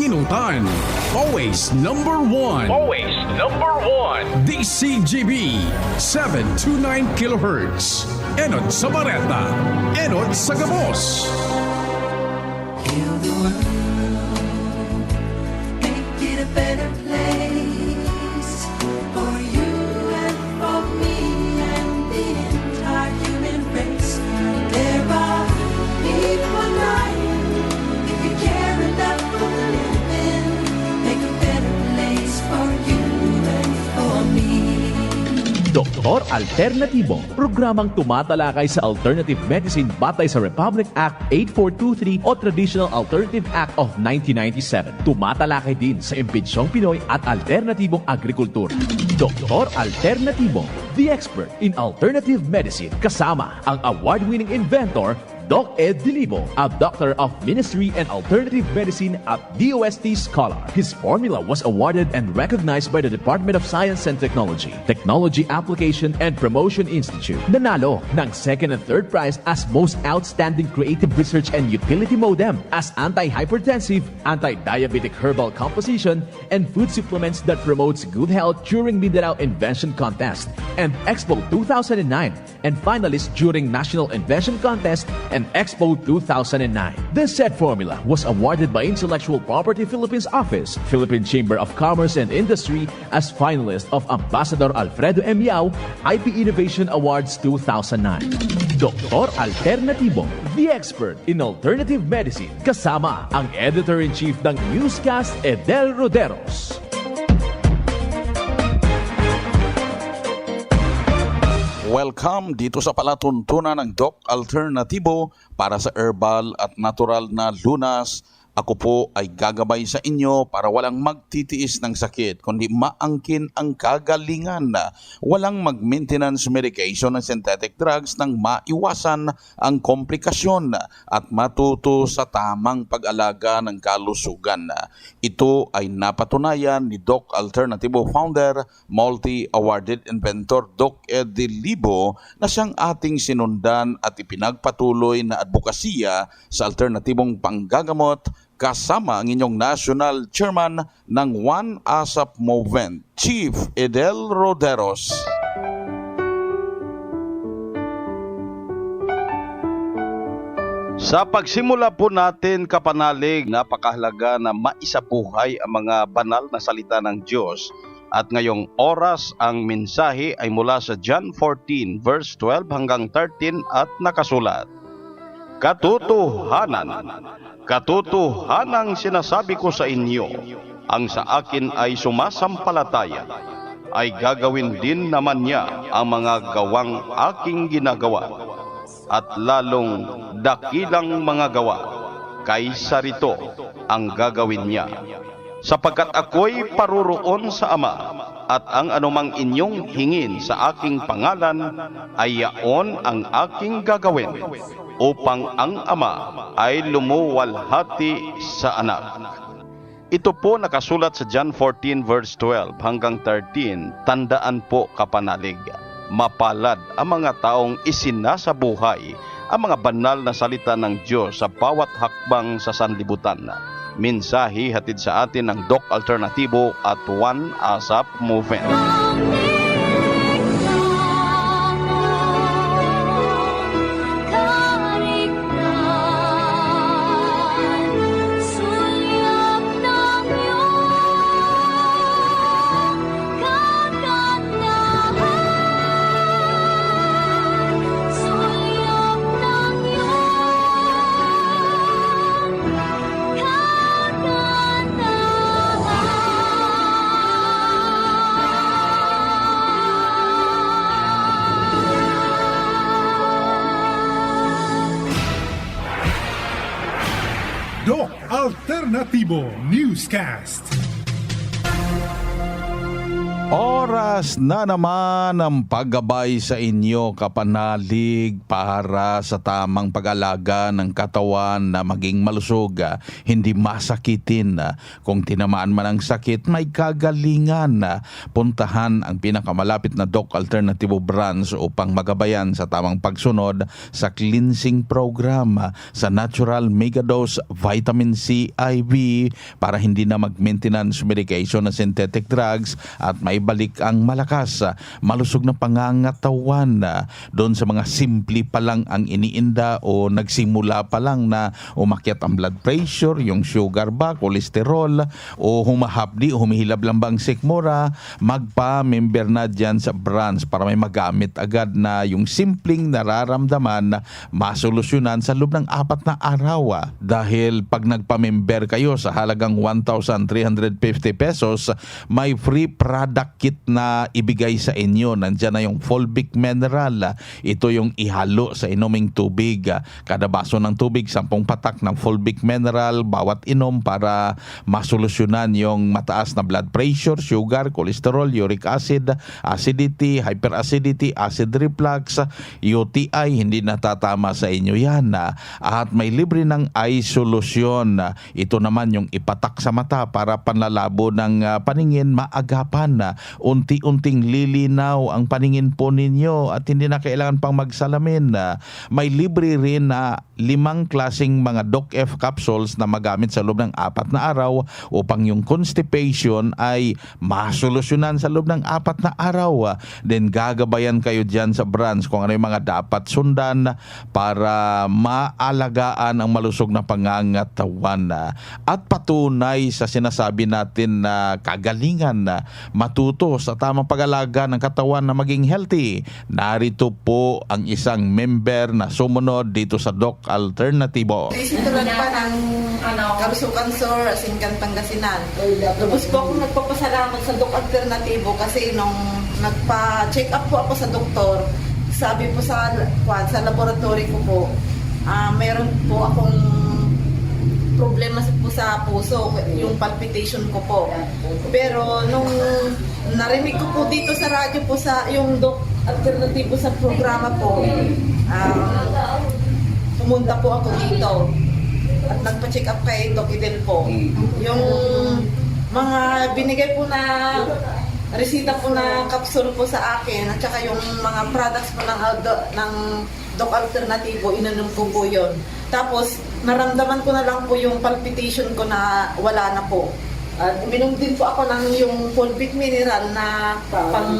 Inutan. Always number one. Always number one. DCGB 729 kHz. Enot sa Bareta. Enot sa Gabos. Heal the world, make it a better place for you and for me and the entire human race. There are people dying. If you care enough for the living, make a better place for you and for me. Doktor Alternatibo, programang tumatalakay sa alternative medicine batay sa Republic Act 8423 o Traditional Alternative Act of 1997. Tumatalakay din sa impinsyong Pinoy at alternatibong agrikultura. Doktor Alternatibo, the expert in alternative medicine, kasama ang award-winning inventor Doc Ed Dilibo, a Doctor of Ministry and Alternative Medicine at DOST Scholar. His formula was awarded and recognized by the Department of Science and Technology, Technology Application and Promotion Institute. Nanalo ng second and third prize as Most Outstanding Creative Research and Utility Modem as Anti-Hypertensive, Anti-Diabetic Herbal Composition, and Food Supplements that promotes good health during Mindanao Invention Contest and Expo 2009, and finalist during National Invention Contest and Expo 2009. This said formula was awarded by Intellectual Property Philippines Office, Philippine Chamber of Commerce and Industry as finalist of Ambassador Alfredo M. Yao IP Innovation Awards 2009. Doktor Alternatibo, the expert in alternative medicine, kasama ang Editor-in-Chief ng Newscast, Edel Roderos. Welcome dito sa palatuntunan ng Doc Alternatibo para sa herbal at natural na lunas. Ako po ay gagabay sa inyo para walang magtitiis ng sakit, kundi maangkin ang kagalingan. Walang mag-maintenance medication ng synthetic drugs nang maiwasan ang komplikasyon at matuto sa tamang pag-alaga ng kalusugan. Ito ay napatunayan ni Doc Alternatibo founder, multi-awarded inventor Doc Ed Dilibo na siyang ating sinundan at ipinagpatuloy na advokasya sa alternatibong panggagamot kasama ang inyong National Chairman ng One ASAP Movement, Chief Edel Roderos. Sa pagsimula po natin, kapanalig, napakahalaga na maisabuhay ang mga banal na salita ng Diyos. At ngayong oras, ang mensahe ay mula sa John 14, verse 12 hanggang 13 at nakasulat. Katotohanang sinasabi ko sa inyo, ang sa akin ay sumasampalataya, ay gagawin din naman niya ang mga gawang aking ginagawa, at lalong dakilang mga gawa, kaysa rito ang gagawin niya. Sapagkat ako'y paruroon sa Ama, at ang anumang inyong hingin sa aking pangalan ay yaon ang aking gagawin, upang ang Ama ay lumuwalhati sa Anak. Ito po nakasulat sa John 14 verse 12 hanggang 13. Tandaan po, kapanalig, mapalad ang mga taong isinasabuhay ang mga banal na salita ng Diyos sa bawat hakbang sa sanlibutan. Mensahe hatid sa atin ng Doc Alternatibo at One ASAP Movement. Doc Alternatibo Newscast. Oras na naman ang paggabay sa inyo, kapanalig, para sa tamang pag-alaga ng katawan na maging malusog, hindi masakitin. Kung tinamaan man ang sakit, may kagalingan. Puntahan ang pinakamalapit na Doc Alternativo branch upang magabayan sa tamang pagsunod sa cleansing program sa Natural Megadose Vitamin C IV para hindi na mag-maintenance medication na synthetic drugs at may balik ang malakas, malusog na pangangatawan. Doon sa mga simple pa lang ang iniinda o nagsimula pa lang na umakyat ang blood pressure, yung sugar ba, kolesterol, o humahapdi, humihilab lang bang sikmura, magpa-member na dyan sa branch para may magamit agad na yung simpleng nararamdaman masolusyonan sa loob ng 4 na araw. Dahil pag nagpa-member kayo sa halagang 1,350 pesos, may free product kit na ibigay sa inyo. Nandyan na yung Fulvic Mineral. Ito yung ihalo sa inuming tubig. Kada baso ng tubig, 10 patak ng Fulvic Mineral bawat inom para masolusyonan yung mataas na blood pressure, sugar, cholesterol, uric acid, acidity, hyperacidity, acid reflux, UTI. Hindi natatama sa inyo yan. At may libre ng eye solution. Ito naman yung ipatak sa mata para panlalabo ng paningin maagapan. Unti-unting lilinaw ang paningin po ninyo at hindi na kailangan pang magsalamin. May libre rin na 5 klaseng mga Doc F capsules na magamit sa loob ng 4 na araw upang yung constipation ay masolusyonan sa loob ng 4 na araw. Then gagabayan kayo dyan sa branch kung ano yung mga dapat sundan para maalagaan ang malusog na pangangatawan. At patunay sa sinasabi natin na kagalingan, matuto sa tamang pag-alaga ng katawan na maging healthy. Narito po ang isang member na sumunod dito sa Doc Alternativo. Tulad pa ng Karusukan Sur, Singkan, Pangasinan. Lubos po akong nagpapasalamat sa Doc Alternativo kasi nung nagpa-check up po ako sa doktor, sabi po sa laboratory ko po, meron po akong problema po sa puso, yung palpitation ko po. Pero nung narinig ko po dito sa radyo po sa yung Doc Alternativo sa programa po, pumunta po ako dito at nagpa-check up kay Doc Idel po. Yung mga binigay po na resita po na capsule po sa akin at saka yung mga products po ng Doc Alternativo, inanom ko po yun. Tapos, naramdaman ko na lang po yung palpitation ko na wala na po. At uminom din po ako ng yung Fulvic Mineral na pang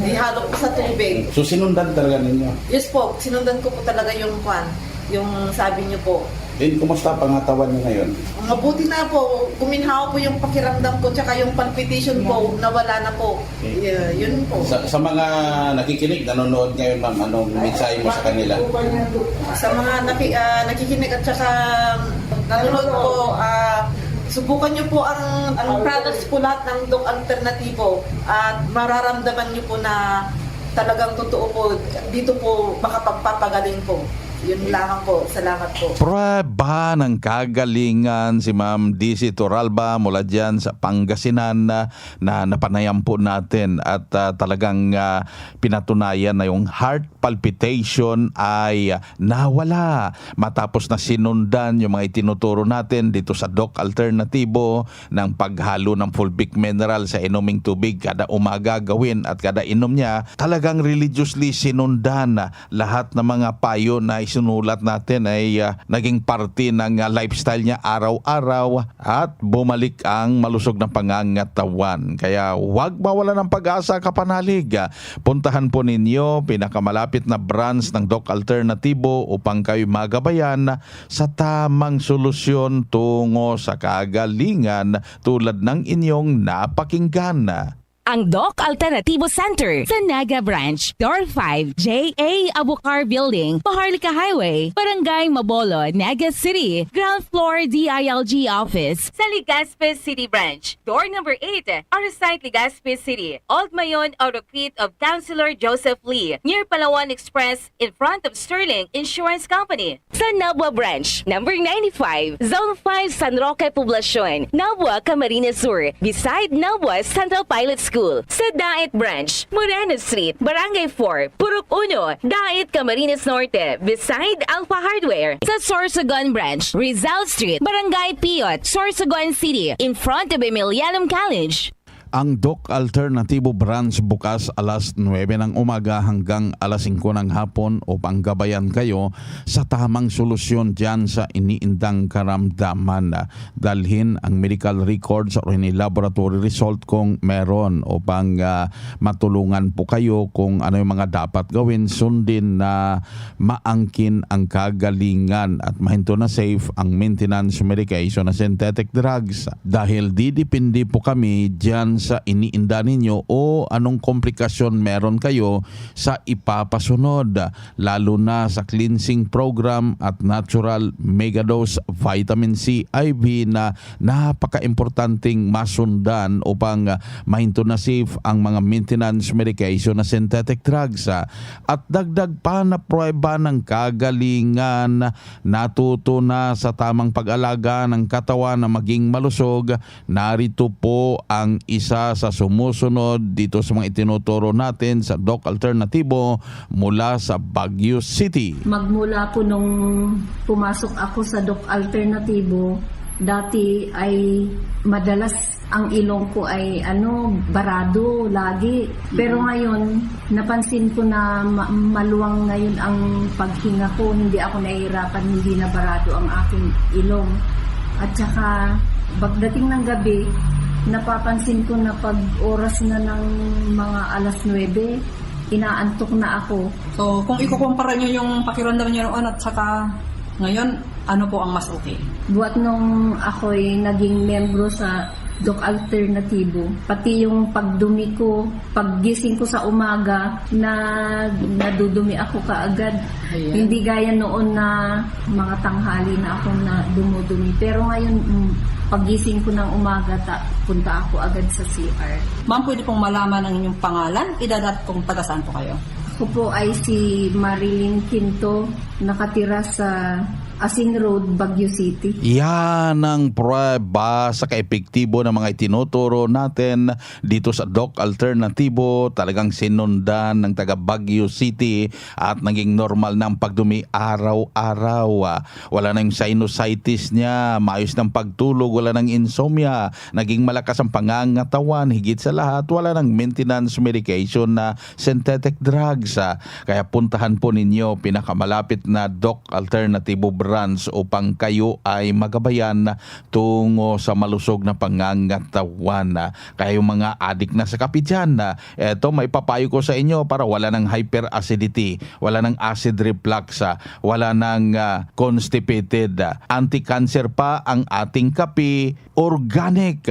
ihalo po sa tubig. So sinundan talaga ninyo? Yes po, sinundan ko po talaga yung yung sabi niyo po. Kumusta pangatawan niyo ngayon? Mabuti na po, kuminhaw po yung pakiramdam ko tsaka yung palpitation po, nawala na po. Yeah, yun po. Sa mga nakikinig, nanonood ngayon, ma'am, anong mensahe mo sa kanila? Sa mga nakikinig at saka nanonood po, subukan niyo po ang products po lahat ng Doc Alternativo at mararamdaman niyo po na talagang totoo po, dito po makapagpapagaling po. Yun lamang po. Salamat po. Prueba ng kagalingan si Ma'am DC Toralba mula dyan sa Pangasinan na napanayam po natin at talagang pinatunayan na yung heart palpitation ay nawala matapos na sinundan yung mga itinuturo natin dito sa Doc Alternativo ng paghalo ng Fulvic Mineral sa inuming tubig kada umaga gawin at kada inom niya. Talagang religiously sinundan lahat ng mga payo na sinulat natin ay naging parte ng lifestyle niya araw-araw at bumalik ang malusog na pangangatawan. Kaya huwag mawala ng pag-asa, kapanalig. Puntahan po ninyo pinakamalapit na branch ng Doc Alternativo upang kayo magabayan sa tamang solusyon tungo sa kagalingan tulad ng inyong napakinggan. Ang Doc Alternativo Center sa Naga Branch, Door 5, J.A. Abucar Building, Paharlika Highway, Barangay Mabolo, Naga City. Ground floor DILG Office sa Legazpi City Branch, Door number 8, Arsite, Legazpi City. Old Mayon Auto Crete of Councilor Joseph Lee, near Palawan Express, in front of Sterling Insurance Company. Sa Nabua Branch, number 95, Zone 5, San Roque Poblacion, Nabua, Camarines Sur, beside Nabua Central Pilot School. School sa Dait Branch, Moreno Street, Barangay 4, Purok 1, Dait, Camarines Norte, beside Alpha Hardware. Sa Sorsogon Branch, Rizal Street, Barangay Piot, Sorsogon City, in front of Emilianum College. Ang Doc Alternatibo Branch bukas alas 9 ng umaga hanggang alas 5 ng hapon upang gabayan kayo sa tamang solusyon dyan sa iniindang karamdaman. Dalhin ang medical records o any laboratory result kung meron upang matulungan po kayo kung ano yung mga dapat gawin. Sundin na maangkin ang kagalingan at mahinto na safe ang maintenance medication na synthetic drugs. Dahil didepende po kami dyan sa iniinda ninyo o anong komplikasyon meron kayo sa ipapasunod, lalo na sa cleansing program at natural megadose vitamin C IV na napaka-importanting masundan upang mahinto na safe ang mga maintenance medication na synthetic drugs. At dagdag pa na prueba ng kagalingan, natuto na sa tamang pag-alaga ng katawan na maging malusog. Narito po ang isa sa sumusunod dito sa mga itinuturo natin sa Doc Alternatibo mula sa Baguio City. Magmula po nung pumasok ako sa Doc Alternatibo, dati ay madalas ang ilong ko ay barado lagi. Pero ngayon, napansin ko na maluwang ngayon ang paghinga ko. Hindi ako nahihirapan, hindi na barado ang aking ilong. At saka, pagdating ng gabi, napapansin ko na pag oras na ng mga alas 9, inaantok na ako. So, kung ikukumpara nyo yung pakiramdam nyo noon at saka ngayon, ano po ang mas okay? Buat nung ako'y naging membro sa Doc Alternatibo, pati yung pagdumi ko, paggising ko sa umaga, nadudumi ako kaagad. Ayan. Hindi gaya noon na mga tanghali na ako na dumudumi. Pero ngayon, paggising ko ng umaga, punta ako agad sa CR. Ma'am, pwede pong malaman ang inyong pangalan, edad at kung taga saan po kayo? Ako po ay si Marilyn Quinto, nakatira sa Asing Road, Baguio City. Yan ang prueba sa kaepektibo ng mga itinuturo natin dito sa Doc Alternatibo. Talagang sinundan ng taga Baguio City at naging normal na ang pagdumi araw-araw. Wala na yung sinusitis niya, maayos ng pagtulog, wala ng insomnia, naging malakas ang pangangatawan, higit sa lahat, wala ng maintenance medication na synthetic drugs. Kaya puntahan po ninyo pinakamalapit na Doc Alternatibo branch upang kayo ay magabayan tungo sa malusog na pangangatawan. Kaya yung mga adik na sa kape dyan, eto may papayo ko sa inyo para wala ng hyperacidity, wala ng acid reflux, wala ng constipated. Anti-cancer pa ang ating kape, organic,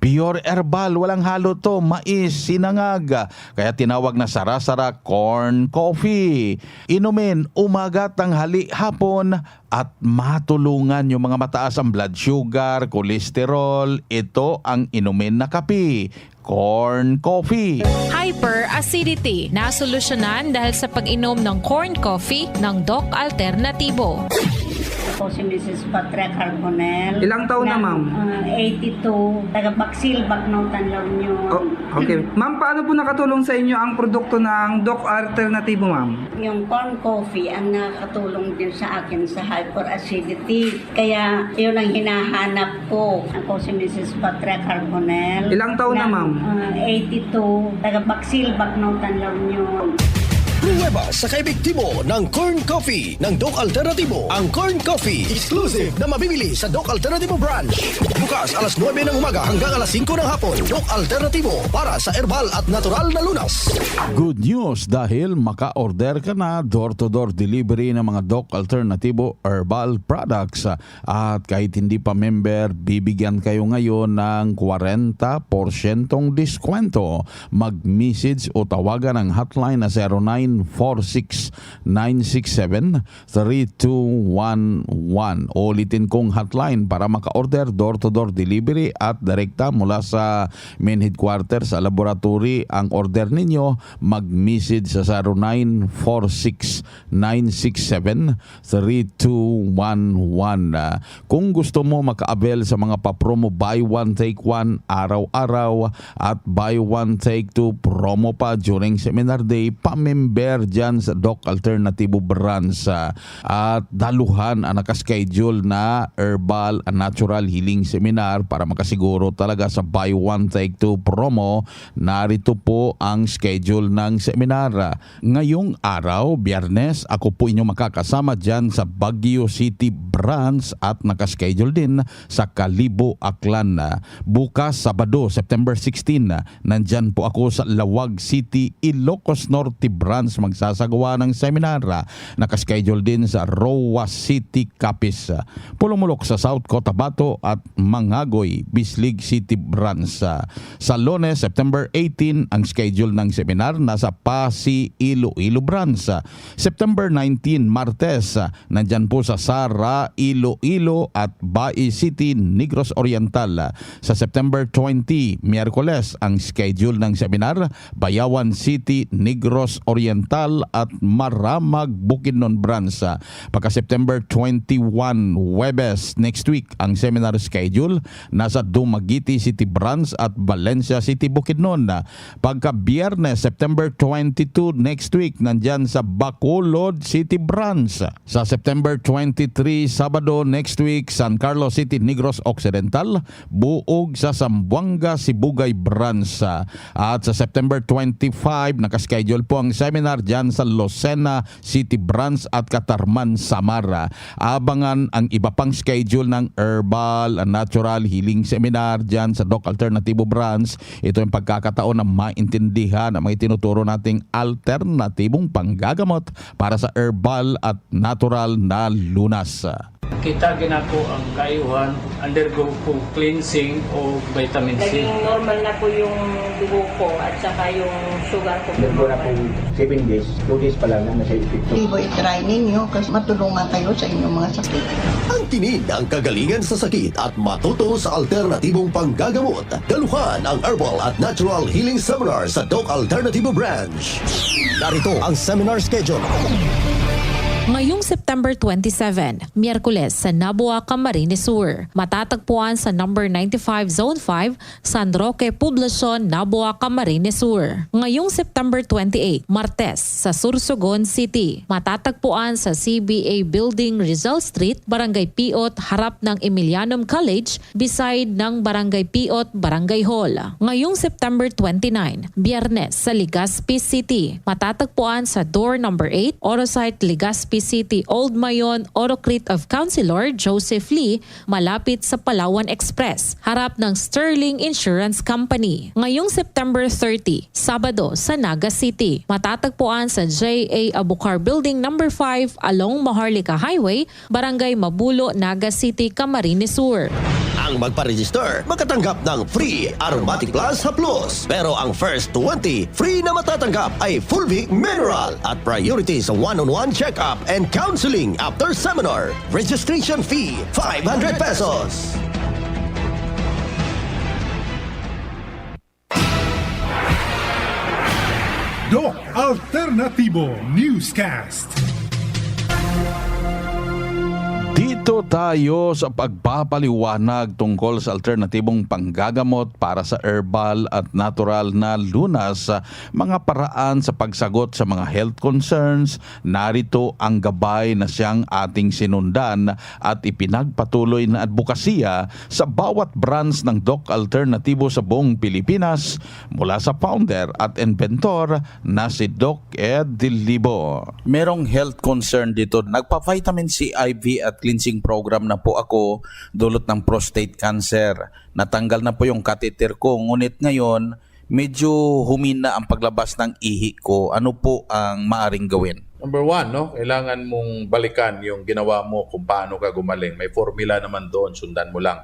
pure herbal, walang halo to, mais, sinangag. Kaya tinawag na sara-sara corn coffee. Inumin umaga, tanghali, hapon at matulungan yung mga mataas ang blood sugar, cholesterol. Ito ang inumin na kape. Corn coffee. Hyperacidity na solusyonan dahil sa pag-inom ng corn coffee ng Doc Alternatibo. Ako si Mrs. Patria Carbonell. Ilang taon na, ma'am? 82. Taga-Baksil, Bacnau, Tanlaw nyo. Oh, okay. Ma'am, paano po nakatulong sa inyo ang produkto ng Doc Alternatibo, ma'am? Yung corn coffee ang nakatulong din sa akin sa hyperacidity. Kaya yun ang hinahanap ko. Ako si Mrs. Patria Carbonell. Ilang taon na, ma'am? 82. Taga-Baksil, Bacnau, Tanlaw nyo. Pruweba sa kaepektibo ng Corn Coffee ng Doc Alternatibo. Ang Corn Coffee, exclusive na mabibili sa Doc Alternatibo Branch. Bukas alas 9 ng umaga hanggang alas 5 ng hapon. Doc Alternatibo para sa herbal at natural na lunas. Good news dahil maka-order ka na door-to-door delivery ng mga Doc Alternatibo herbal products. At kahit hindi pa member, bibigyan kayo ngayon ng 40% diskwento. Mag-message o tawagan ang hotline na 09 0946-967-3211. Ulitin kong hotline para maka-order, door-to-door delivery at direkta mula sa main headquarters sa laboratory. Ang order ninyo, mag-message sa 0946-967-3211. Kung gusto mo maka-avail sa mga pa-promo buy one take one araw-araw at buy one take two promo pa during seminar day, pa-member dyan sa Doc Alternativo Branch at daluhan ang nakaschedule na Herbal and Natural Healing Seminar para makasiguro talaga sa buy one take two promo. Narito po ang schedule ng seminar. Ngayong araw, Biyernes, ako po inyo makakasama dyan sa Baguio City Branch at nakaschedule din sa Kalibo, Aklan. Bukas, Sabado, September 16, nandyan po ako sa Lawag City, Ilocos Norte Branch magsasagawa ng seminar. Nakaschedule din sa Roa City, Capiz. Pulumulok sa South Cotabato at Mangagoy, Bislig City Branch. Sa Lunes, September 18, ang schedule ng seminar nasa Pasi, Iloilo Branch. September 19, Martes, nandyan po sa Sara, Iloilo at Bai City, Negros Oriental. Sa September 20, Miyerkules, ang schedule ng seminar, Bayawan City, Negros Oriental at Maramag, Bukidnon Branch. Pagka September 21, Huwebes, next week, ang seminar schedule, nasa Dumaguete City Branch at Valencia City, Bukidnon. Pagka Biyernes, September 22, next week, nandyan sa Bacolod City Branch. Sa September 23, Sabado, next week, San Carlos City, Negros Occidental, buog sa Zamboanga, Sibugay Branch. At sa September 25, nakaschedule po ang seminar dyan sa Lucena City Branch at Katarman, Samara. Abangan ang iba pang schedule ng Herbal and Natural Healing Seminar dyan sa Doc Alternativo Branch. Ito yung pagkakataon na maintindihan ang mga tinuturo nating alternatibong panggagamot para sa herbal at natural na lunas. Kita ginako ang kaayuhan, undergo po cleansing o vitamin C. Naging normal na po yung dugo ko at saka yung sugar ko. Nagpo na po 7 days, 2 days pa lang na nasa epekto. Ibo i-try ninyo kasi matulungan kayo sa inyong mga sakit. Ang tinig ng kagalingan sa sakit at matuto sa alternatibong panggagamot. Daluhan ang Herbal at Natural Healing Seminar sa Doc Alternativo Branch. Narito ang seminar schedule. Ngayong September 27, Miyerkules sa Nabua, Camarines Sur. Matatagpuan sa number 95 Zone 5, San Roque, Poblacion, Nabua, Camarines Sur. Ngayong September 28, Martes sa Sursogon City. Matatagpuan sa CBA Building, Rizal Street, Barangay Piot, harap ng Emilianum College, beside ng Barangay Piot, Barangay Hall. Ngayong September 29, Biyernes sa Legazpi City. Matatagpuan sa door number 8, Orosite, Legazpi City, Old Mayon, Orocrit of Councilor Joseph Lee, malapit sa Palawan Express, harap ng Sterling Insurance Company. Ngayong September 30, Sabado sa Naga City. Matatagpuan sa J.A. Abucar Building number 5 along Maharlika Highway, Barangay Mabulo, Naga City, Camarines Sur. Ang magpa-register, makatanggap ng free Aromatic Plus Haplos. Pero ang first 20 free na matatanggap ay Fulvic Mineral at priority sa one-on-one check-up and counseling after seminar. Registration fee, 500 pesos. Doc Alternativo Newscast. Dito tayo sa pagpapaliwanag tungkol sa alternatibong panggagamot para sa herbal at natural na lunas, mga paraan sa pagsagot sa mga health concerns. Narito ang gabay na siyang ating sinundan at ipinagpatuloy na advokasya sa bawat branch ng Doc Alternativo sa buong Pilipinas mula sa founder at inventor na si Doc Ed Dilibo. Merong health concern dito. Nagpa-vitamin C IV at cleansing program na po ako dulot ng prostate cancer. Natanggal na po yung catheter ko, ngunit ngayon medyo humina ang paglabas ng ihi ko. Ano po ang maaring gawin? Number 1, no? Kailangan mong balikan yung ginawa mo kung paano ka gumaling. May formula naman doon, sundan mo lang.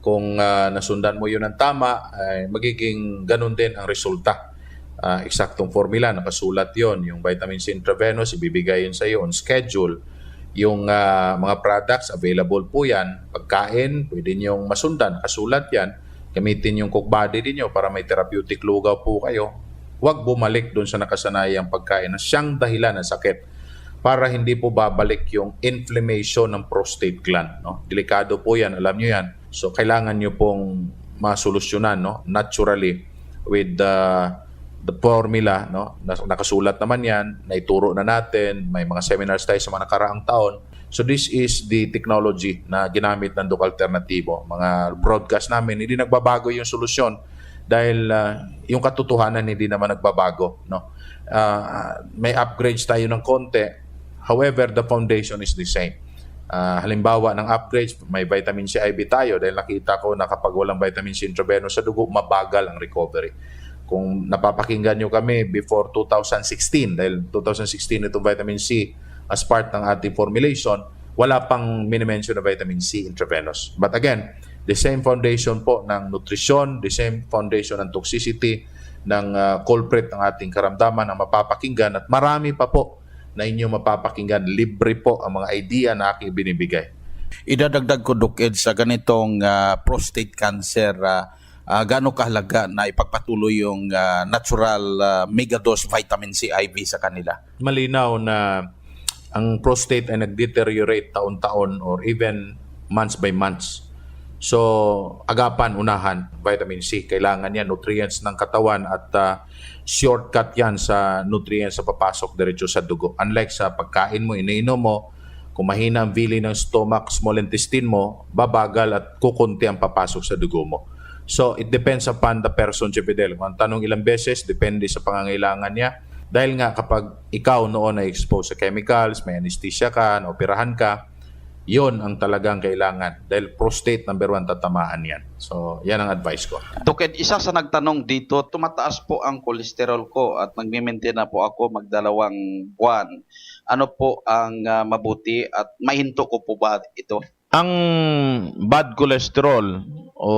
Kung nasundan mo yun ng tama, ay magiging ganun din ang resulta. eksaktong formula, nakasulat yon. Yung vitamin C intravenous, ibibigay yun sa iyo on schedule. Yung mga products, available po yan. Pagkain, pwede niyong masundan, nakasulat yan. Gamitin yung cook body ninyo para may therapeutic lugaw po kayo. Huwag bumalik doon sa nakasanayang pagkain na siyang dahilan ng sakit para hindi po babalik yung inflammation ng prostate gland. No? Delikado po yan, alam nyo yan. So, kailangan nyo pong masolusyonan, no? Naturally with the formula. No? Nakasulat naman yan, naituro na natin, may mga seminars tayo sa mga nakaraang taon. So, this is the technology na ginamit ng Doc Alternatibo. Mga broadcast namin, hindi nagbabago yung solusyon dahil yung katotohanan hindi naman nagbabago. No? May upgrades tayo ng konti. However, the foundation is the same. Halimbawa ng upgrades, may vitamin C IV tayo dahil nakita ko na kapag walang vitamin C intravenous sa dugo, mabagal ang recovery. Kung napapakinggan nyo kami before 2016, dahil 2016 itong vitamin C as part ng ating formulation, wala pang minimension na vitamin C intravenous. But again, the same foundation po ng nutrisyon, the same foundation ng toxicity, ng culprit ng ating karamdaman ang mapapakinggan at marami pa po na inyong mapapakinggan. Libre po ang mga idea na aking binibigay. Idadagdag ko, Doc Ed, sa ganitong prostate cancer, gaano kahalaga na ipagpatuloy yung natural megadose vitamin C IV sa kanila? Malinaw na ang prostate ay nag-deteriorate taon-taon or even months by months. So, agapan, unahan, vitamin C. Kailangan yan, nutrients ng katawan at shortcut yan sa nutrients sa papasok diretso sa dugo. Unlike sa pagkain mo, iniinom mo, kung mahina ang villi ng stomach, small intestine mo, babagal at kukunti ang papasok sa dugo mo. So, it depends upon the person, Chef Fidel. Kung ang tanong ilang beses, depende sa pangangailangan niya. Dahil nga kapag ikaw noon ay exposed sa chemicals, may anesthesia ka, naoperahan ka, yon ang talagang kailangan. Dahil prostate, number 1, tatamaan yan. So, yan ang advice ko. Doc Ed, isa sa nagtanong dito, tumataas po ang kolesterol ko at nagme-maintain na po ako magdalawang buwan. Ano po ang mabuti at mahinto ko po ba ito? Ang bad cholesterol o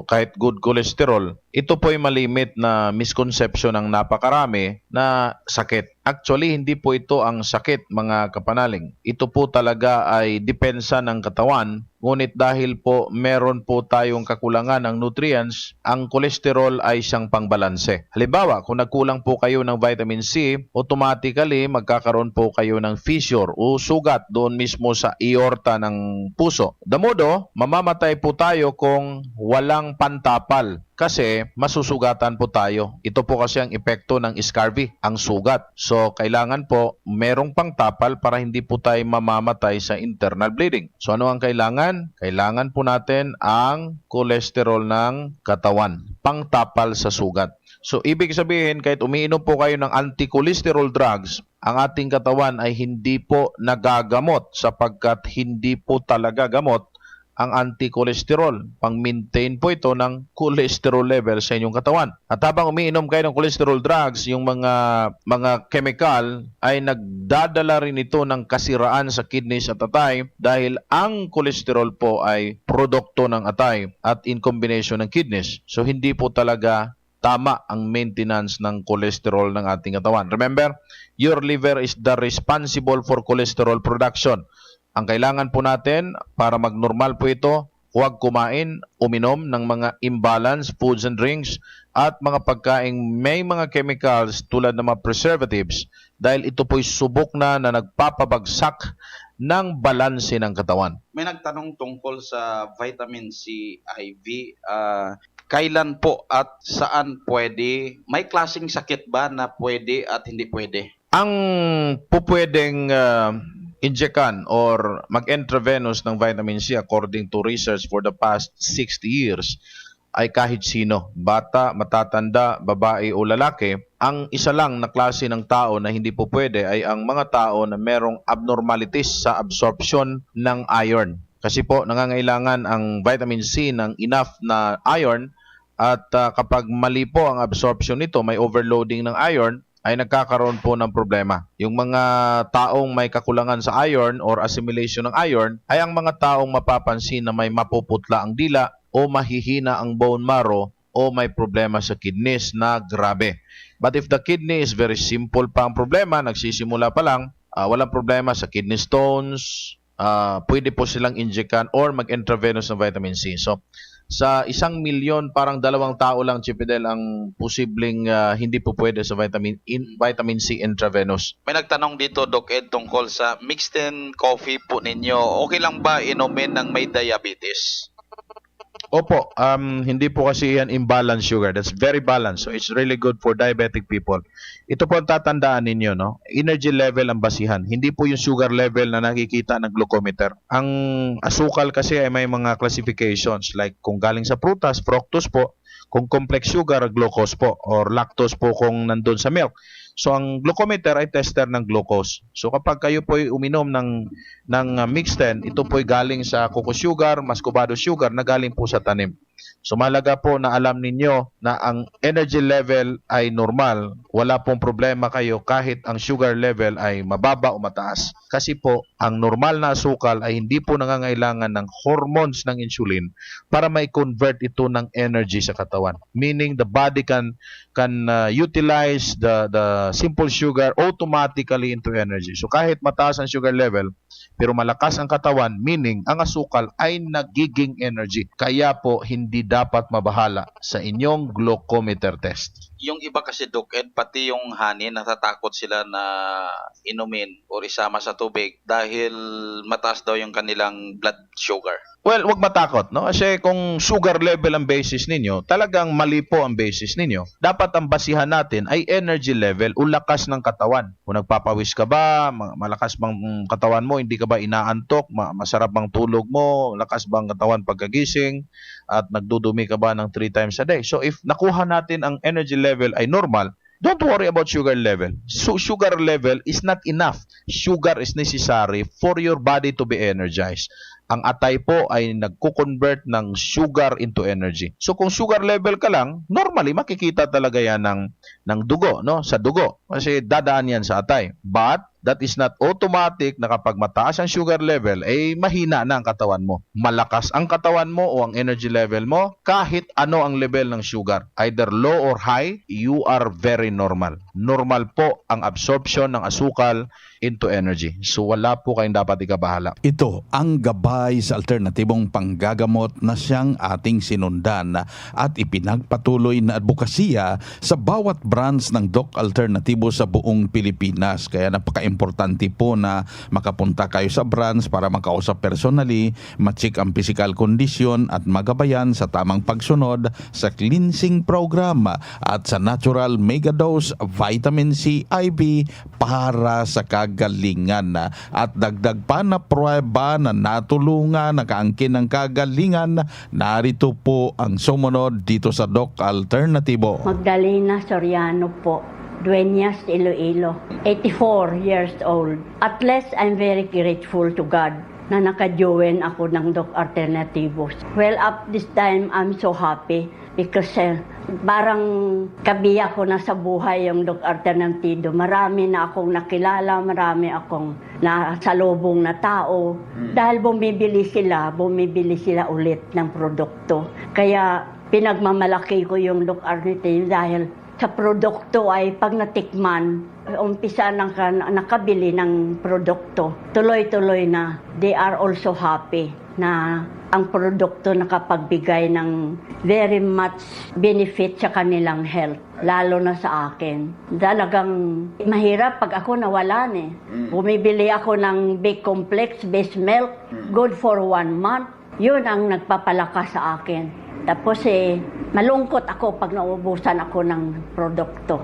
kahit good cholesterol, ito po ay malimit na misconception ng napakarami na sakit. Actually, hindi po ito ang sakit, mga kapanaling. Ito po talaga ay depensa ng katawan. Ngunit dahil po meron po tayong kakulangan ng nutrients, ang kolesterol ay siyang pangbalanse. Halimbawa, kung nagkulang po kayo ng vitamin C, automatically magkakaroon po kayo ng fissure o sugat doon mismo sa aorta ng puso. Damodo, mamamatay po tayo kung walang pantapal. Kasi masusugatan po tayo. Ito po kasi ang epekto ng scurvy, ang sugat. So, kailangan po merong pangtapal para hindi po tayo mamamatay sa internal bleeding. So, ano ang kailangan? Kailangan po natin ang kolesterol ng katawan. Pangtapal sa sugat. So, ibig sabihin, kahit umiinom po kayo ng anti-cholesterol drugs, ang ating katawan ay hindi po nagagamot sapagkat hindi po talaga gamot ang anti-cholesterol. Pang-maintain po ito ng cholesterol level sa inyong katawan. At habang umiinom kayo ng cholesterol drugs, yung mga chemical ay nagdadala rin ito ng kasiraan sa kidneys at atay dahil ang cholesterol po ay produkto ng atay at in combination ng kidneys. So hindi po talaga tama ang maintenance ng cholesterol ng ating katawan. Remember, your liver is the responsible for cholesterol production. Ang kailangan po natin para magnormal po ito, huwag kumain, uminom ng mga imbalanced foods and drinks at mga pagkaing may mga chemicals tulad ng mga preservatives dahil ito po'y subok na nagpapabagsak ng balanse ng katawan. May nagtanong tungkol sa vitamin C IV. Kailan po at saan pwede? May klaseng sakit ba na pwede at hindi pwede? Ang pupwedeng injekan or mag-intravenous ng vitamin C according to research for the past 60 years ay kahit sino, bata, matatanda, babae o lalaki. Ang isa lang na klase ng tao na hindi po pwede ay ang mga tao na merong abnormalities sa absorption ng iron. Kasi po nangangailangan ang vitamin C ng enough na iron at kapag mali po ang absorption nito, may overloading ng iron, ay nagkakaroon po ng problema. Yung mga taong may kakulangan sa iron or assimilation ng iron ay ang mga taong mapapansin na may mapuputla ang dila o mahihina ang bone marrow o may problema sa kidneys na grabe. But if the kidney is very simple pa ang problema, nagsisimula pa lang, walang problema sa kidney stones, pwede po silang injectan or mag-intravenous ng vitamin C. So, sa 1 milyon, parang 2 tao lang, Chipidel, ang posibleng hindi po pwede sa vitamin C intravenous. May nagtanong dito, Doc Ed, tungkol sa mixed in coffee po ninyo. Okay lang ba inumin ng may diabetes? Opo, hindi po kasi yan imbalanced sugar. That's very balanced. So it's really good for diabetic people. Ito po ang tatandaan ninyo, no? Energy level ang basihan. Hindi po yung sugar level na nakikita ng glucometer. Ang asukal kasi ay may mga classifications like kung galing sa prutas, fructose po. Kung complex sugar, glucose po. Or lactose po kung nandun sa milk. So ang glucometer ay tester ng glucose. So kapag kayo po ay uminom ng Mixten, ito po ay galing sa cocoa sugar, muscovado sugar na galing po sa tanim. So mahalaga po na alam ninyo na ang energy level ay normal. Wala pong problema kayo kahit ang sugar level ay mababa o mataas. Kasi po ang normal na asukal ay hindi po nangangailangan ng hormones ng insulin para mai-convert ito ng energy sa katawan. Meaning the body can utilize the simple sugar automatically into energy. So kahit mataas ang sugar level, pero malakas ang katawan, meaning ang asukal ay nagiging energy. Kaya po hindi dapat mabahala sa inyong glucometer test. Yung iba kasi, Doc Ed, pati yung honey, natatakot sila na inumin o isama sa tubig dahil mataas daw yung kanilang blood sugar. Well, wag matakot, no? Kasi kung sugar level ang basis ninyo, talagang mali po ang basis ninyo. Dapat ang basihan natin ay energy level o lakas ng katawan. Kung nagpapawis ka ba, malakas bang katawan mo, hindi ka ba inaantok, masarap bang tulog mo, lakas bang katawan pagkagising, at nagdudumi ka ba ng 3 times a day. So if nakuha natin ang energy level ay normal, don't worry about sugar level. So sugar level is not enough. Sugar is necessary for your body to be energized. Ang atay po ay nagko-convert ng sugar into energy. So kung sugar level ka lang, normally makikita talaga yan ng dugo, no? Sa dugo. Kasi dadaan yan sa atay. But that is not automatic na kapag mataas ang sugar level, ay mahina na ang katawan mo. Malakas ang katawan mo o ang energy level mo, kahit ano ang level ng sugar. Either low or high, you are very normal. Normal po ang absorption ng asukal into energy. So wala po kayong dapat ikabahala. Ito ang gabay sa alternatibong panggagamot na siyang ating sinundan at ipinagpatuloy na advokasya sa bawat branch ng Doc Alternatibo sa buong Pilipinas. Kaya napaka-importante po na makapunta kayo sa branch para makausap personally, ma-check ang physical condition at magabayan sa tamang pagsunod sa cleansing program at sa natural megadose vitamin C IV para sa kagalingan. At dagdag pa na pruweba na natulungan, nakaangkin ng kagalingan, narito po ang sumunod dito sa Doc Alternatibo. Magdalena Soriano po, Dueñas, Iloilo, 84 years old. At least I'm very grateful to God na naka-join ako ng Doc Alternativo. Well, up this time, I'm so happy because parang kabiya ko na sa buhay yung Doc Alternativo. Marami na akong nakilala, marami akong nasalubong na tao. Dahil bumibili sila ulit ng produkto. Kaya pinagmamalaki ko yung Doc Alternativo dahil sa produkto ay pag natikman, umpisa nakabili ng produkto, tuloy-tuloy na. They are also happy na ang produkto nakapagbigay ng very much benefit sa kanilang health, lalo na sa akin. Talagang mahirap pag ako nawalan eh. Bumibili ako ng B-complex, base milk, good for 1 month. Yun ang nagpapalakas sa akin. Tapos malungkot ako pag naubusan ako ng produkto.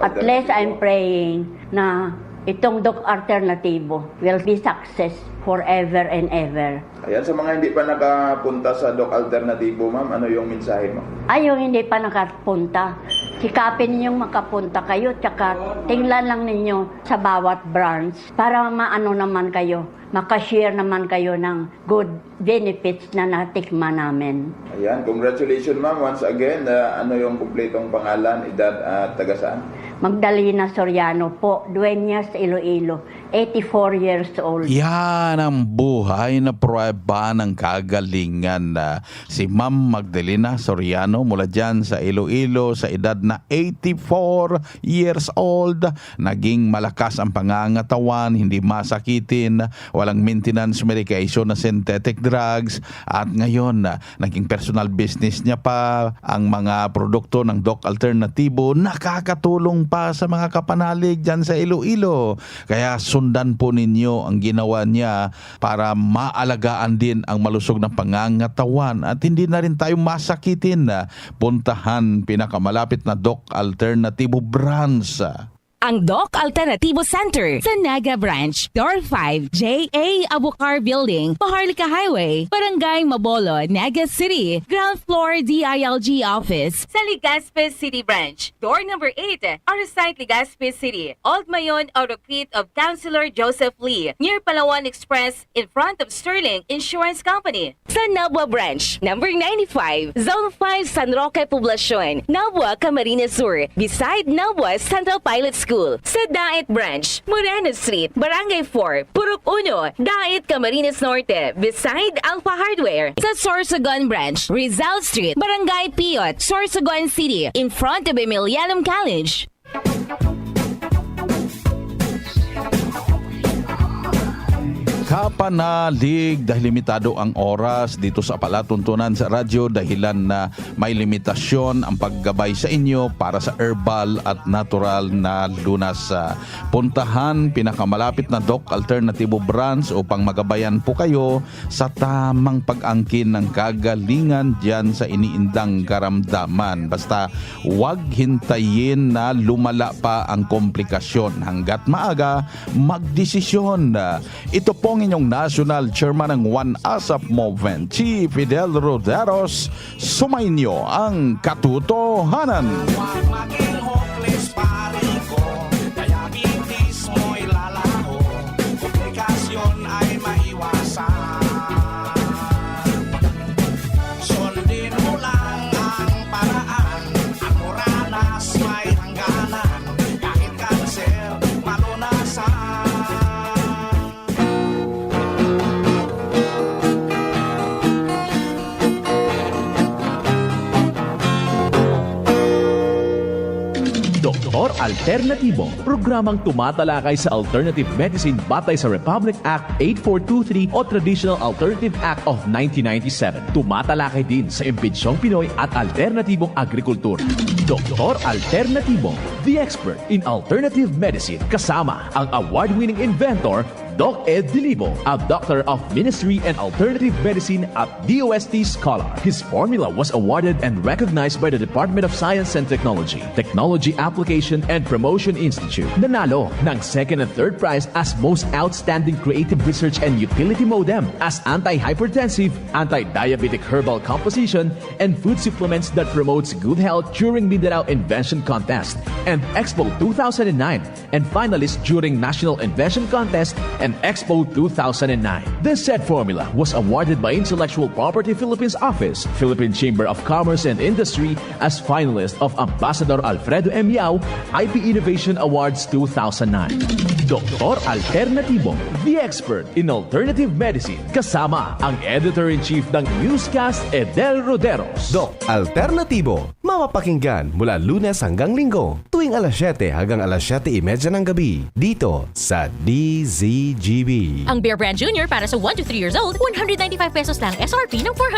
At least I'm praying na itong Doc Alternativo will be success forever and ever. Ayan, sa mga hindi pa nakapunta sa Doc Alternativo, ma'am, ano yung mensahe mo? Yung hindi pa nakapunta, Sikapin ninyong makapunta kayo, tsaka tingnan lang ninyo sa bawat branch para maano naman kayo, makashare naman kayo ng good benefits na natikman namin. Ayan, congratulations ma'am once again. Ano yung kumpletong pangalan, edad at taga saan? Magdalena Soriano po, Dueñas, Iloilo, 84 years old. Yan ang buhay na pruweba ng kagalingan. Si Ma'am Magdalena Soriano mula dyan sa Iloilo sa edad na 84 years old. Naging malakas ang pangangatawan, hindi masakitin, walang maintenance medication na synthetic drugs. At ngayon, naging personal business niya pa ang mga produkto ng Doc Alternativo. Nakakatulong pa sa mga kapanalig dyan sa Iloilo. Kaya sundan po ninyo ang ginawa niya para maalagaan din ang malusog na pangangatawan at hindi na rin tayo masakitin. Puntahan pinakamalapit na Doc Alternativo branch. Ang Doc Alternativo Center sa Naga Branch, Door 5, J.A. Abucar Building, Paharlika Highway, Barangay Mabolo, Naga City, Ground Floor DILG Office sa Legazpi City Branch, Door number 8, Arsite Legazpi City, Old Mayon Autocrete of Councilor Joseph Lee, near Palawan Express, in front of Sterling Insurance Company. Sa Nabua Branch, number 95, Zone 5, San Roque Poblacion, Nabua, Camarines Sur, beside Nabua Central Pilot School. Sa Dait Branch, Moreno Street, Barangay 4, Purok 1, Dait, Camarines Norte, beside Alpha Hardware. Sa Sorsogon Branch, Rizal Street, Barangay Piot, Sorsogon City, in front of Emilianum College. Kapanalig dahil limitado ang oras dito sa palatuntunan sa radyo dahilan na may limitasyon ang paggabay sa inyo para sa herbal at natural na lunas. Puntahan pinakamalapit na Doc Alternativo branch upang magabayan po kayo sa tamang pag-angkin ng kagalingan dyan sa iniindang karamdaman. Basta huwag hintayin na lumala pa ang komplikasyon. Hanggat maaga, magdesisyon. Ito pong inyong National Chairman ng One ASAP Movement, Chief Fidel Roderos, sumainyo ang katotohanan. Doktor Alternativo, programang tumatalakay sa alternative medicine batay sa Republic Act 8423 o Traditional Alternative Act of 1997. Tumatalakay din sa impinsyong Pinoy at alternatibong agrikultura. Doktor Alternativo, the expert in alternative medicine, kasama ang award-winning inventor Doc Ed Dilibo, a Doctor of Ministry and Alternative Medicine at DOST Scholar. His formula was awarded and recognized by the Department of Science and Technology, Technology Application and Promotion Institute. Nanalo ng second and third prize as Most Outstanding Creative Research and Utility Modem as Anti-Hypertensive, Anti-Diabetic Herbal Composition, and Food Supplements that promotes good health during Mindanao Invention Contest and Expo 2009, and finalist during National Invention Contest and Expo 2009. This said formula was awarded by Intellectual Property Philippines Office, Philippine Chamber of Commerce and Industry as finalist of Ambassador Alfredo M. Yao IP Innovation Awards 2009. Doktor Alternativo, the expert in alternative medicine, kasama ang Editor-in-Chief ng Newscast, Edel Roderos. Doc Alternativo, mapapakinggan mula Lunes hanggang Linggo, tuwing alas 7 hanggang alas 7:30 ng gabi, dito sa DZGB. Ang Bear Brand Junior para sa 1 to 3 years old, 195 pesos lang SRP ng 400